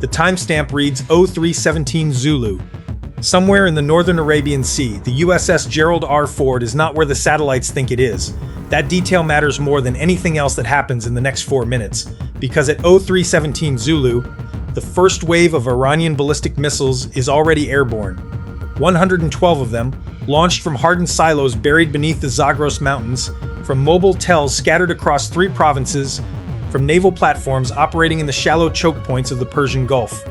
The timestamp reads 0317 Zulu. Somewhere in the northern Arabian Sea, the USS Gerald R. Ford is not where the satellites think it is. That detail matters more than anything else that happens in the next 4 minutes, because at 0317 Zulu, the first wave of Iranian ballistic missiles is already airborne. 112 of them, launched from hardened silos buried beneath the Zagros Mountains, from mobile tells scattered across 3 provinces, from naval platforms operating in the shallow choke points of the Persian Gulf.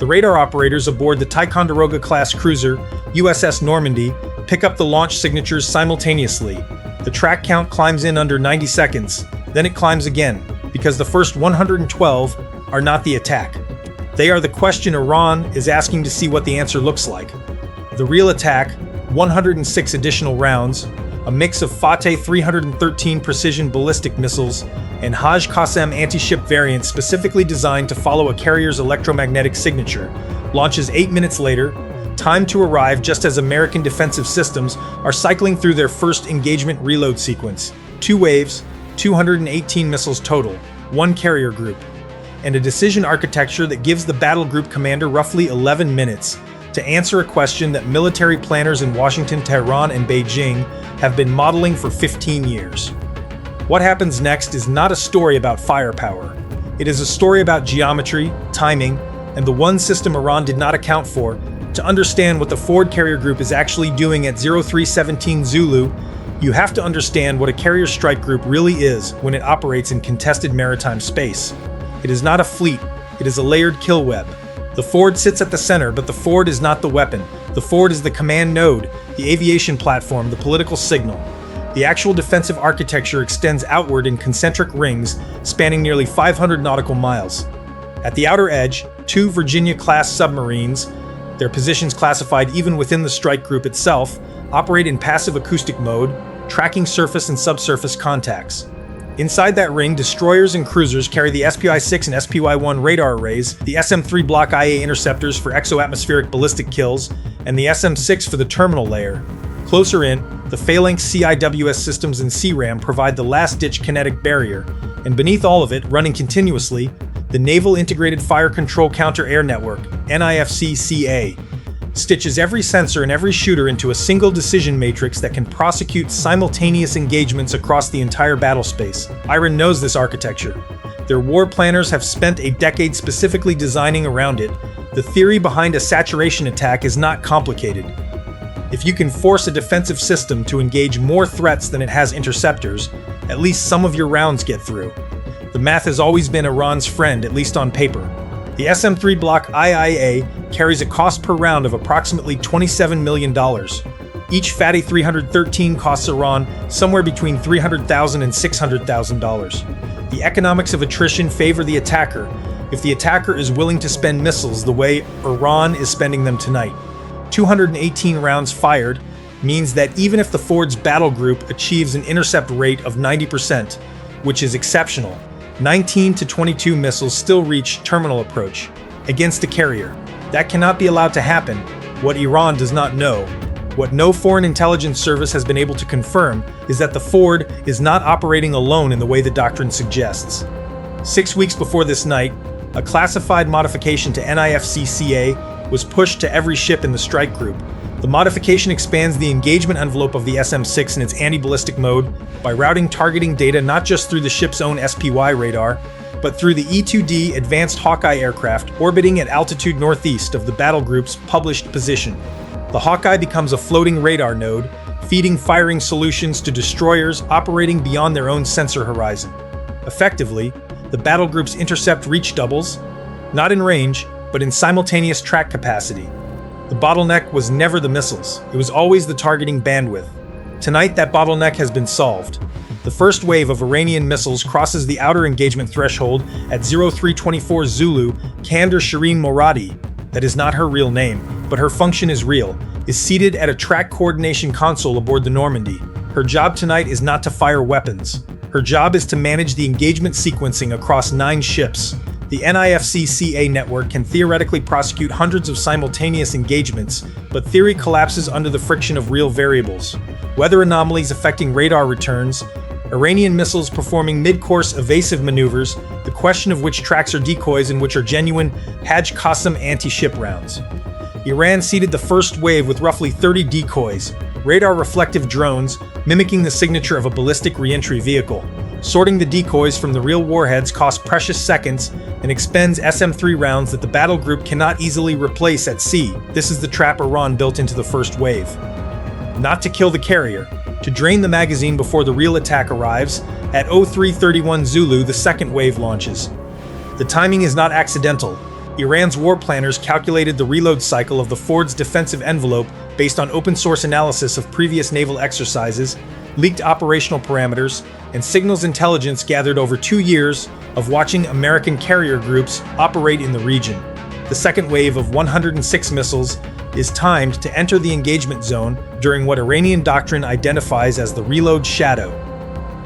The radar operators aboard the Ticonderoga-class cruiser USS Normandy pick up the launch signatures simultaneously. The track count climbs in under 90 seconds, then it climbs again, because the first 112 are not the attack. They are the question Iran is asking to see what the answer looks like. The real attack, 106 additional rounds, a mix of Fateh 313 precision ballistic missiles and Haj Qasem anti-ship variants specifically designed to follow a carrier's electromagnetic signature, launches 8 minutes later, timed to arrive just as American defensive systems are cycling through their first engagement reload sequence. 2 waves, 218 missiles total, 1 carrier group, and a decision architecture that gives the battle group commander roughly 11 minutes to answer a question that military planners in Washington, Tehran, and Beijing have been modeling for 15 years. What happens next is not a story about firepower. It is a story about geometry, timing, and the one system Iran did not account for. To understand what the Ford carrier group is actually doing at 0317 Zulu, you have to understand what a carrier strike group really is when it operates in contested maritime space. It is not a fleet, it is a layered kill web. The Ford sits at the center, but the Ford is not the weapon. The Ford is the command node, the aviation platform, the political signal. The actual defensive architecture extends outward in concentric rings, spanning nearly 500 nautical miles. At the outer edge, 2 Virginia-class submarines, their positions classified even within the strike group itself, operate in passive acoustic mode, tracking surface and subsurface contacts. Inside that ring, destroyers and cruisers carry the SPY-6 and SPY-1 radar arrays, the SM-3 Block IA interceptors for exo-atmospheric ballistic kills, and the SM-6 for the terminal layer. Closer in, the Phalanx CIWS systems and CRAM provide the last-ditch kinetic barrier, and beneath all of it, running continuously, the Naval Integrated Fire Control Counter-Air Network, NIFC-CA, stitches every sensor and every shooter into a single decision matrix that can prosecute simultaneous engagements across the entire battle space. Iran knows this architecture. Their war planners have spent a decade specifically designing around it. The theory behind a saturation attack is not complicated. If you can force a defensive system to engage more threats than it has interceptors, at least some of your rounds get through. The math has always been Iran's friend, at least on paper. The SM-3 Block IIA carries a cost per round of approximately $27 million. Each Fateh 313 costs Iran somewhere between $300,000 and $600,000. The economics of attrition favor the attacker if the attacker is willing to spend missiles the way Iran is spending them tonight. 218 rounds fired means that even if the Ford's battle group achieves an intercept rate of 90%, which is exceptional, 19 to 22 missiles still reach terminal approach against a carrier. That cannot be allowed to happen. What Iran does not know, what no foreign intelligence service has been able to confirm, is that the Ford is not operating alone in the way the doctrine suggests. 6 weeks before this night, a classified modification to NIFC-CA was pushed to every ship in the strike group. The modification expands the engagement envelope of the SM-6 in its anti-ballistic mode by routing targeting data not just through the ship's own SPY radar, but through the E-2D Advanced Hawkeye aircraft orbiting at altitude northeast of the battle group's published position. The Hawkeye becomes a floating radar node, feeding firing solutions to destroyers operating beyond their own sensor horizon. Effectively, the battle group's intercept reach doubles, not in range, but in simultaneous track capacity. The bottleneck was never the missiles, it was always the targeting bandwidth. Tonight, that bottleneck has been solved. The first wave of Iranian missiles crosses the outer engagement threshold at 0324 Zulu. Kander Shireen Moradi, that is not her real name, but her function is real, is seated at a track coordination console aboard the Normandy. Her job tonight is not to fire weapons. Her job is to manage the engagement sequencing across 9 ships. The NIFC-CA network can theoretically prosecute hundreds of simultaneous engagements, but theory collapses under the friction of real variables. Weather anomalies affecting radar returns, Iranian missiles performing mid-course evasive maneuvers, the question of which tracks are decoys and which are genuine Hajj Qassam anti-ship rounds. Iran seeded the first wave with roughly 30 decoys, radar-reflective drones mimicking the signature of a ballistic re-entry vehicle. Sorting the decoys from the real warheads costs precious seconds and expends SM-3 rounds that the battle group cannot easily replace at sea. This is the trap Iran built into the first wave. Not to kill the carrier, to drain the magazine before the real attack arrives. At 0331 Zulu, the second wave launches. The timing is not accidental. Iran's war planners calculated the reload cycle of the Ford's defensive envelope based on open-source analysis of previous naval exercises, leaked operational parameters, and signals intelligence gathered over 2 years of watching American carrier groups operate in the region. The second wave of 106 missiles is timed to enter the engagement zone during what Iranian doctrine identifies as the reload shadow.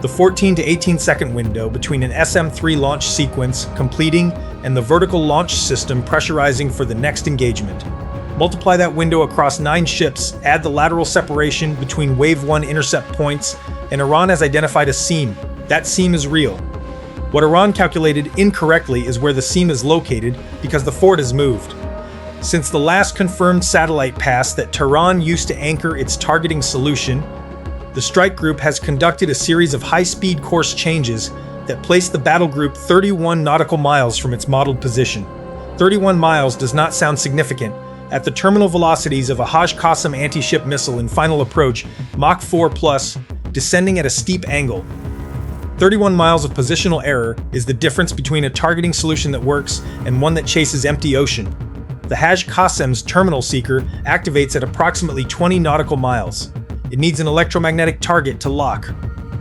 The 14 to 18 second window between an SM-3 launch sequence completing and the vertical launch system pressurizing for the next engagement. Multiply that window across 9 ships, add the lateral separation between Wave 1 intercept points, and Iran has identified a seam. That seam is real. What Iran calculated incorrectly is where the seam is located because the Ford has moved. Since the last confirmed satellite pass that Tehran used to anchor its targeting solution, the strike group has conducted a series of high-speed course changes that place the battle group 31 nautical miles from its modeled position. 31 miles does not sound significant. At the terminal velocities of a Hajj Qassam anti-ship missile in final approach, Mach 4+, descending at a steep angle. 31 miles of positional error is the difference between a targeting solution that works and one that chases empty ocean. The Hajj Qassem's terminal seeker activates at approximately 20 nautical miles. It needs an electromagnetic target to lock.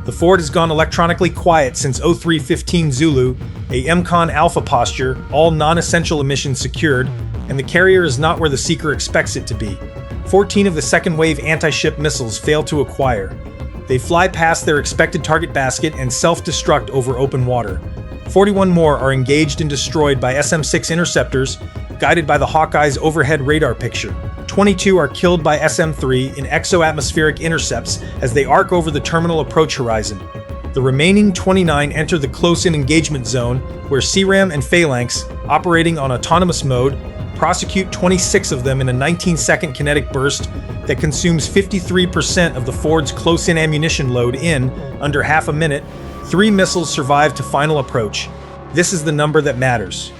The Ford has gone electronically quiet since 0315 Zulu, a MCON alpha posture, all non-essential emissions secured, and the carrier is not where the seeker expects it to be. 14 of the second wave anti-ship missiles fail to acquire. They fly past their expected target basket and self-destruct over open water. 41 more are engaged and destroyed by SM-6 interceptors, guided by the Hawkeye's overhead radar picture. 22 are killed by SM-3 in exo-atmospheric intercepts as they arc over the terminal approach horizon. The remaining 29 enter the close-in engagement zone, where CRAM and Phalanx, operating on autonomous mode, prosecute 26 of them in a 19-second kinetic burst that consumes 53% of the Ford's close-in ammunition load in under half a minute. 3 missiles survive to final approach. This is the number that matters.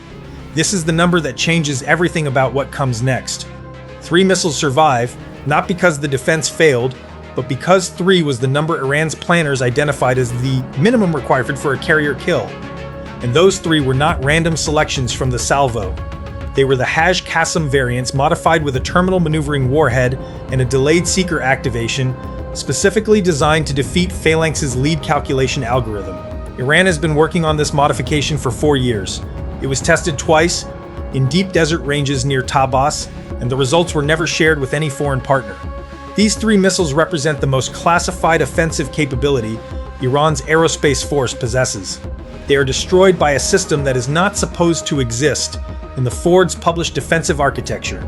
This is the number that changes everything about what comes next. 3 missiles survive, not because the defense failed, but because 3 was the number Iran's planners identified as the minimum required for a carrier kill. And those 3 were not random selections from the salvo. They were the Hajj Qassam variants modified with a terminal maneuvering warhead and a delayed seeker activation, specifically designed to defeat Phalanx's lead calculation algorithm. Iran has been working on this modification for 4 years. It was tested twice, in deep desert ranges near Tabas, and the results were never shared with any foreign partner. These 3 missiles represent the most classified offensive capability Iran's aerospace force possesses. They are destroyed by a system that is not supposed to exist in the Ford's published defensive architecture.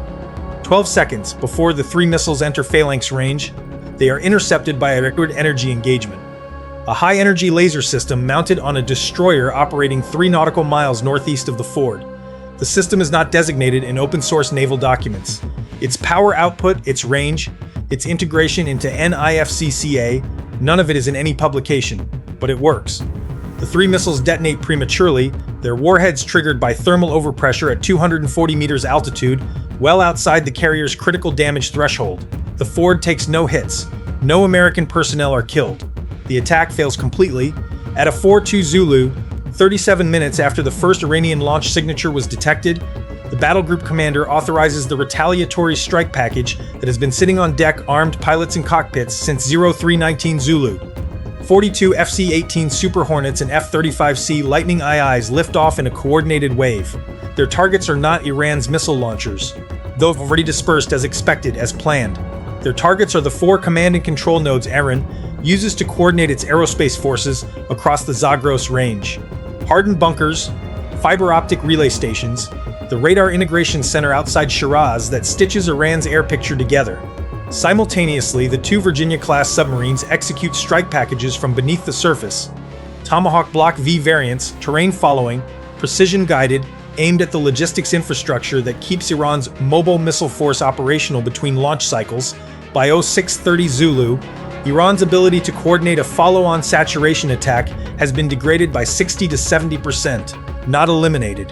12 seconds before the 3 missiles enter Phalanx range, they are intercepted by a record energy engagement. A high-energy laser system mounted on a destroyer operating 3 nautical miles northeast of the Ford. The system is not designated in open-source naval documents. Its power output, its range, its integration into NIFCCA, none of it is in any publication, but it works. The 3 missiles detonate prematurely, their warheads triggered by thermal overpressure at 240 meters altitude, well outside the carrier's critical damage threshold. The Ford takes no hits. No American personnel are killed. The attack fails completely. At a 4-2 Zulu, 37 minutes after the first Iranian launch signature was detected, the battle group commander authorizes the retaliatory strike package that has been sitting on deck armed pilots and cockpits since 0319 Zulu. 42 FC-18 Super Hornets and F-35C Lightning IIs lift off in a coordinated wave. Their targets are not Iran's missile launchers, though already dispersed as expected, as planned. Their targets are the 4 command and control nodes Iran uses to coordinate its aerospace forces across the Zagros range. Hardened bunkers, fiber optic relay stations, the radar integration center outside Shiraz that stitches Iran's air picture together. Simultaneously, the 2 Virginia-class submarines execute strike packages from beneath the surface. Tomahawk Block V variants, terrain following, precision-guided, aimed at the logistics infrastructure that keeps Iran's mobile missile force operational between launch cycles. By 0630 Zulu, Iran's ability to coordinate a follow-on saturation attack has been degraded by 60 to 70%, not eliminated.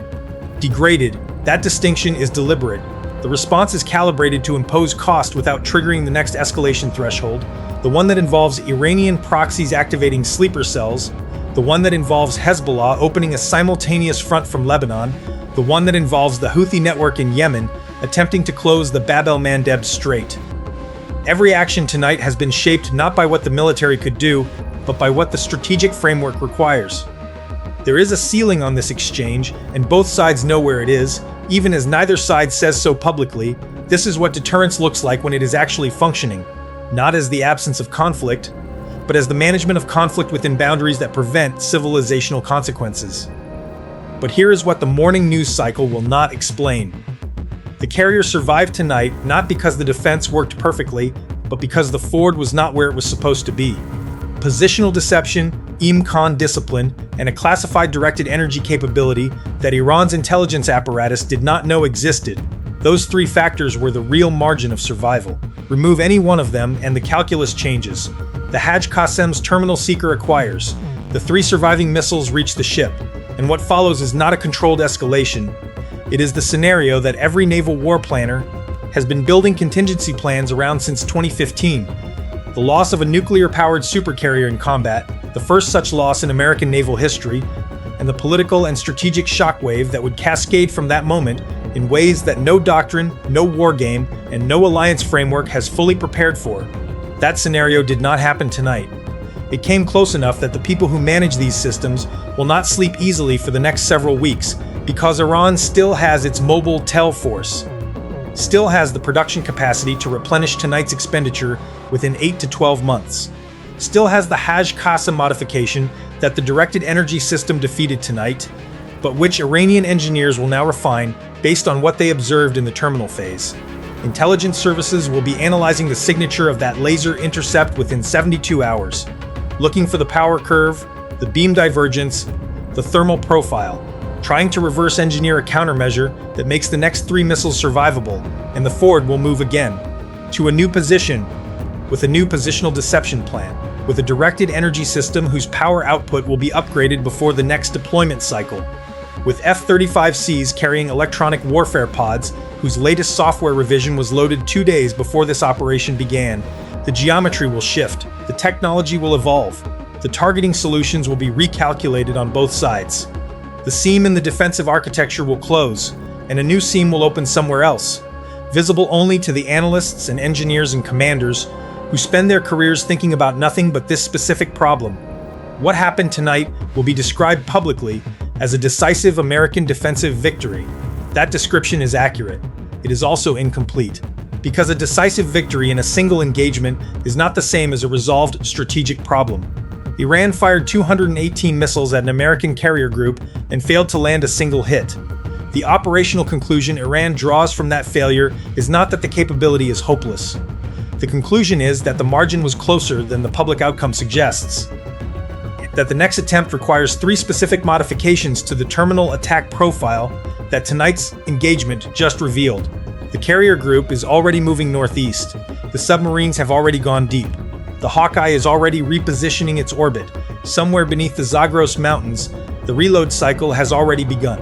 Degraded, that distinction is deliberate. The response is calibrated to impose cost without triggering the next escalation threshold, the one that involves Iranian proxies activating sleeper cells, the one that involves Hezbollah opening a simultaneous front from Lebanon, the one that involves the Houthi network in Yemen attempting to close the Bab el-Mandeb Strait. Every action tonight has been shaped not by what the military could do, but by what the strategic framework requires. There is a ceiling on this exchange, and both sides know where it is, even as neither side says so publicly. This is what deterrence looks like when it is actually functioning, not as the absence of conflict, but as the management of conflict within boundaries that prevent civilizational consequences. But here is what the morning news cycle will not explain. The carrier survived tonight not because the defense worked perfectly, but because the ford was not where it was supposed to be. Positional deception, IMCON discipline, and a classified directed energy capability that Iran's intelligence apparatus did not know existed. Those three factors were the real margin of survival. Remove any one of them and the calculus changes. The Hajj Qasem's terminal seeker acquires. The three surviving missiles reach the ship, and what follows is not a controlled escalation. It is the scenario that every naval war planner has been building contingency plans around since 2015. The loss of a nuclear-powered supercarrier in combat, the first such loss in American naval history, and the political and strategic shockwave that would cascade from that moment in ways that no doctrine, no war game, and no alliance framework has fully prepared for. That scenario did not happen tonight. It came close enough that the people who manage these systems will not sleep easily for the next several weeks, because Iran still has its mobile tel force, still has the production capacity to replenish tonight's expenditure within 8 to 12 months, still has the Hajj Qasem modification that the directed energy system defeated tonight, but which Iranian engineers will now refine based on what they observed in the terminal phase. Intelligence services will be analyzing the signature of that laser intercept within 72 hours, looking for the power curve, the beam divergence, the thermal profile, trying to reverse engineer a countermeasure that makes the next three missiles survivable, and the ford will move again, to a new position, with a new positional deception plan, with a directed energy system whose power output will be upgraded before the next deployment cycle, with F-35Cs carrying electronic warfare pods whose latest software revision was loaded 2 days before this operation began. The geometry will shift, the technology will evolve, the targeting solutions will be recalculated on both sides. The seam in the defensive architecture will close, and a new seam will open somewhere else, visible only to the analysts and engineers and commanders who spend their careers thinking about nothing but this specific problem. What happened tonight will be described publicly as a decisive American defensive victory. That description is accurate. It is also incomplete, because a decisive victory in a single engagement is not the same as a resolved strategic problem. Iran fired 218 missiles at an American carrier group and failed to land a single hit. The operational conclusion Iran draws from that failure is not that the capability is hopeless. The conclusion is that the margin was closer than the public outcome suggests. That the next attempt requires three specific modifications to the terminal attack profile that tonight's engagement just revealed. The carrier group is already moving northeast. The submarines have already gone deep. The Hawkeye is already repositioning its orbit. Somewhere beneath the Zagros Mountains, the reload cycle has already begun.